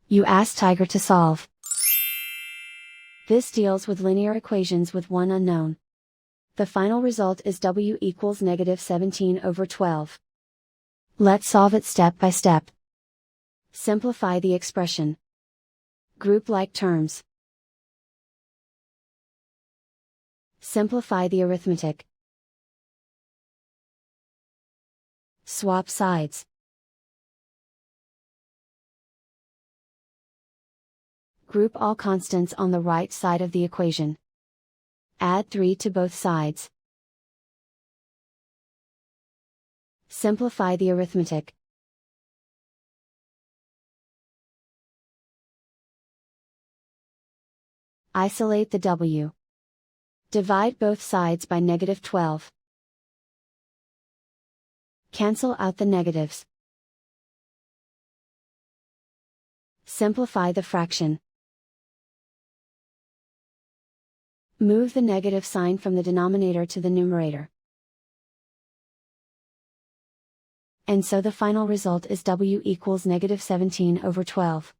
You ask Tiger to solve. This deals with linear equations with one unknown. The final result is w equals -17/12. Let's solve it step by step. Simplify the expression. Group like terms. Simplify the arithmetic. Swap sides. Group all constants on the right side of the equation. Add 3 to both sides. Simplify the arithmetic. Isolate the w. Divide both sides by -12. Cancel out the negatives. Simplify the fraction. Move the negative sign from the denominator to the numerator. And so the final result is w equals -17/12.